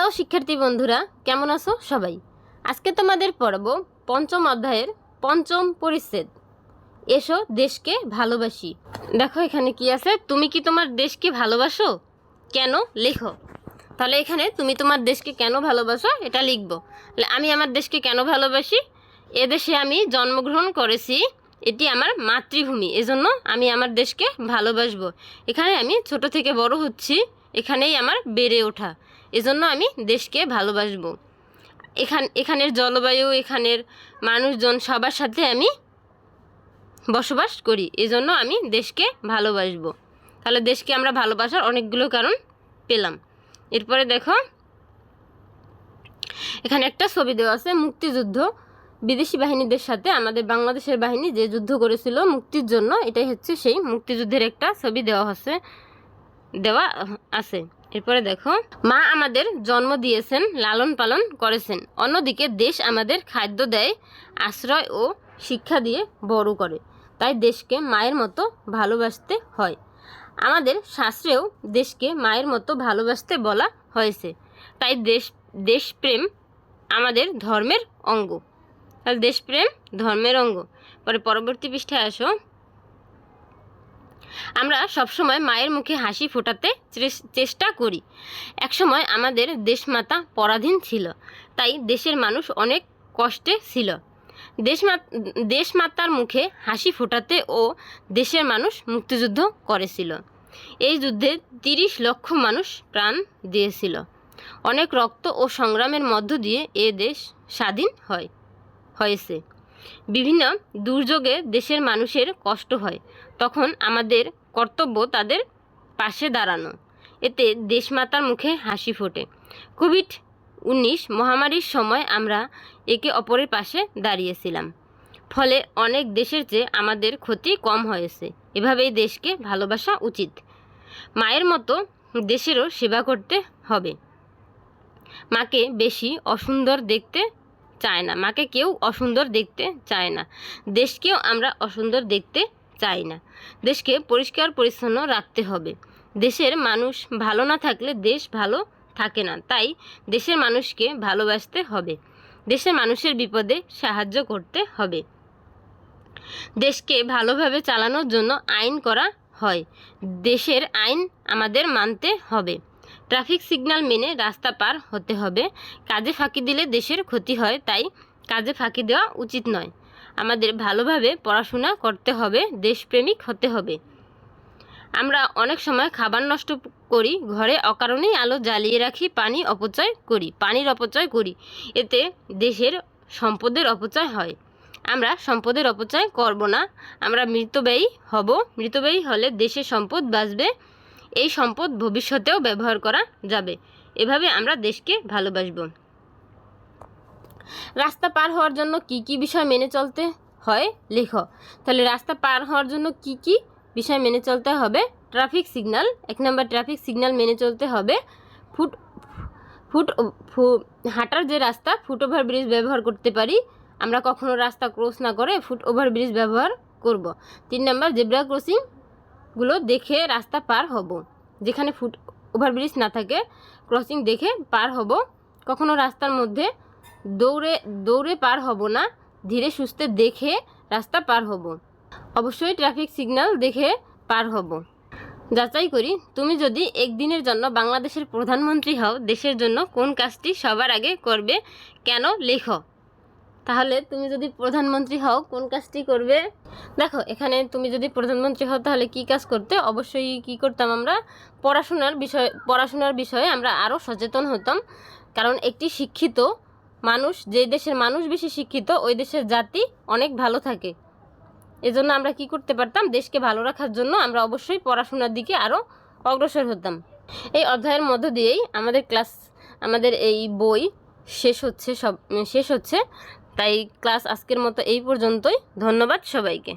Hello শিক্ষার্থী বন্ধুরা, কেমন আছো সবাই? আজকে তোমাদের পড়াবো পঞ্চম অধ্যায়ের পঞ্চম পরিচ্ছেদ, এসো দেশকে ভালোবাসি। দেখো এখানে কি আছে, তুমি কি তোমার দেশকে ভালোবাসো? কেন, লেখো। তাহলে এখানে তুমি তোমার দেশকে কেন ভালোবাসো এটা লিখবো। আমি আমার দেশকে কেন ভালোবাসি? এদেশে আমি জন্মগ্রহণ করেছি, এটি আমার মাতৃভূমি, এজন্য আমি আমার দেশকে ভালোবাসবো। এখানে আমি ছোট থেকে বড় হচ্ছি, এখানেই আমার বেড়ে ওঠা, এজন্য আমি দেশকে ভালোবাসবো। এখানের জলবায়ু, এখানের মানুষজন সবার সাথে আমি বসবাস করি, এজন্য আমি দেশকে ভালোবাসবো। তাহলে দেশকে আমরা ভালোবাসার অনেকগুলো কারণ পেলাম। এরপরে দেখো এখানে একটা ছবি দেওয়া আছে, মুক্তিযুদ্ধ। বিদেশি বাহিনীদের সাথে আমাদের বাংলাদেশের বাহিনী যে যুদ্ধ করেছিল মুক্তির জন্য, এটাই হচ্ছে সেই মুক্তিযুদ্ধের একটা ছবি দেওয়া আছে। এরপরে দেখো, মা আমাদের জন্ম দিয়েছেন, লালন পালন করেছেন, অন্যদিকে দেশ আমাদের খাদ্য দেয়, আশ্রয় ও শিক্ষা দিয়ে বড় করে, তাই দেশকে মায়ের মতো ভালোবাসতে হয়। আমাদের শাস্ত্রেও দেশকে মায়ের মতো ভালোবাসতে বলা হয়েছে, তাই দেশপ্রেম আমাদের ধর্মের অঙ্গ। তাহলে দেশপ্রেম ধর্মের অঙ্গ। পরবর্তী পৃষ্ঠায় আসো। আমরা সবসময় মায়ের মুখে হাসি ফোটাতে চেষ্টা করি। একসময় আমাদের দেশমাতা পরাধীন ছিল, তাই দেশের মানুষ অনেক কষ্টে ছিল। দেশমাতার মুখে হাসি ফোটাতে ও দেশের মানুষ মুক্তিযুদ্ধ করেছিল। এই যুদ্ধে 30 লক্ষ মানুষ প্রাণ দিয়েছিল। অনেক রক্ত ও সংগ্রামের মধ্য দিয়ে এ দেশ স্বাধীন হয়েছে। বিভিন্ন দুর্যোগে দেশের মানুষের কষ্ট হয়, তখন আমাদের কর্তব্য তাদের পাশে দাঁড়ানো, এতে দেশমাতার মুখে হাসি ফোটে। কোভিড-19 মহামারীর সময় আমরা একে অপরের পাশে দাঁড়িয়েছিলাম, ফলে অনেক দেশের চেয়ে আমাদের ক্ষতি কম হয়েছে। এভাবেই দেশকে ভালোবাসা উচিত। মায়ের মতো দেশেরও সেবা করতে হবে। মাকে বেশি অসুন্দর দেখতে চায় না, মাকে কেউ অসুন্দর দেখতে চায় না, দেশকেও আমরা অসুন্দর দেখতে চাই না। দেশকে পরিষ্কার পরিচ্ছন্ন রাখতে হবে। দেশের মানুষ ভালো না থাকলে দেশ ভালো থাকে না, তাই দেশের মানুষকে ভালোবাসতে হবে। দেশের মানুষের বিপদে সাহায্য করতে হবে। দেশকে ভালোভাবে চালানোর জন্য আইন করা হয়, দেশের আইন আমাদের মানতে হবে। ট্রাফিক সিগন্যাল মেনে রাস্তা পার হতে হবে। কাজে ফাঁকি দিলে দেশের ক্ষতি হয়, তাই কাজে ফাঁকি দেওয়া উচিত নয়। আমাদের ভালোভাবে পড়াশোনা করতে হবে, দেশপ্রেমিক হতে হবে। আমরা অনেক সময় খাবার নষ্ট করি, ঘরে অকারণেই আলো জ্বালিয়ে রাখি, পানির অপচয় করি, এতে দেশের সম্পদের অপচয় হয়। আমরা সম্পদের অপচয় করব না, আমরা মৃতব্যয়ী হলে দেশের সম্পদ বাঁচবে, এই সম্পদ ভবিষ্যতেও ব্যবহার করা যাবে। এভাবে আমরা দেশকে ভালোবাসব। রাস্তা পার হওয়ার জন্য কি কি বিষয় মেনে চলতে হয় লেখো। তাহলে রাস্তা পার হওয়ার জন্য কি কি বিষয় মেনে চলতে হবে? ট্রাফিক সিগন্যাল, 1 নম্বর ট্রাফিক সিগন্যাল মেনে চলতে হবে। হাঁটার যে রাস্তা, ফুট ওভার ব্রিজ ব্যবহার করতে পারি, আমরা কখনো রাস্তা ক্রস না করে ফুট ওভার ব্রিজ ব্যবহার করব। 3 নম্বর জেব্রা ক্রসিংগুলো দেখে রাস্তা পার হব, যেখানে ফুট ওভার ব্রিজ না থাকে ক্রসিং দেখে পার হব। কখনো রাস্তার মধ্যে দৌড়ে পার হব না, ধীরে সুস্থে দেখে রাস্তা পার হব। অবশ্যই ট্রাফিক সিগন্যাল দেখে পার হব। যাচাই করি, তুমি যদি একদিনের জন্য বাংলাদেশের প্রধানমন্ত্রী হও, দেশের জন্য কোন কাজটি সবার আগে করবে, কেন, লেখো। তাহলে তুমি যদি প্রধানমন্ত্রী হও কোন কাজটি করবে? দেখো এখানে তুমি যদি প্রধানমন্ত্রী হও তাহলে কি কাজ করতে? অবশ্যই কি করতাম আমরা, পড়াশোনার বিষয়ে আমরা আরও সচেতন হতাম। কারণ একটি শিক্ষিত মানুষ, যে দেশের মানুষ বেশি শিক্ষিত, ওই দেশের জাতি অনেক ভালো থাকে। এজন্য আমরা কি করতে পারতাম, দেশকে ভালো রাখার জন্য আমরা অবশ্যই পড়াশোনার দিকে আরও অগ্রসর হতাম। এই অধ্যায়ের মধ্য দিয়েই আমাদের এই বই শেষ হচ্ছে। তাই ক্লাস আজকের মতো এই পর্যন্তই। ধন্যবাদ সবাইকে।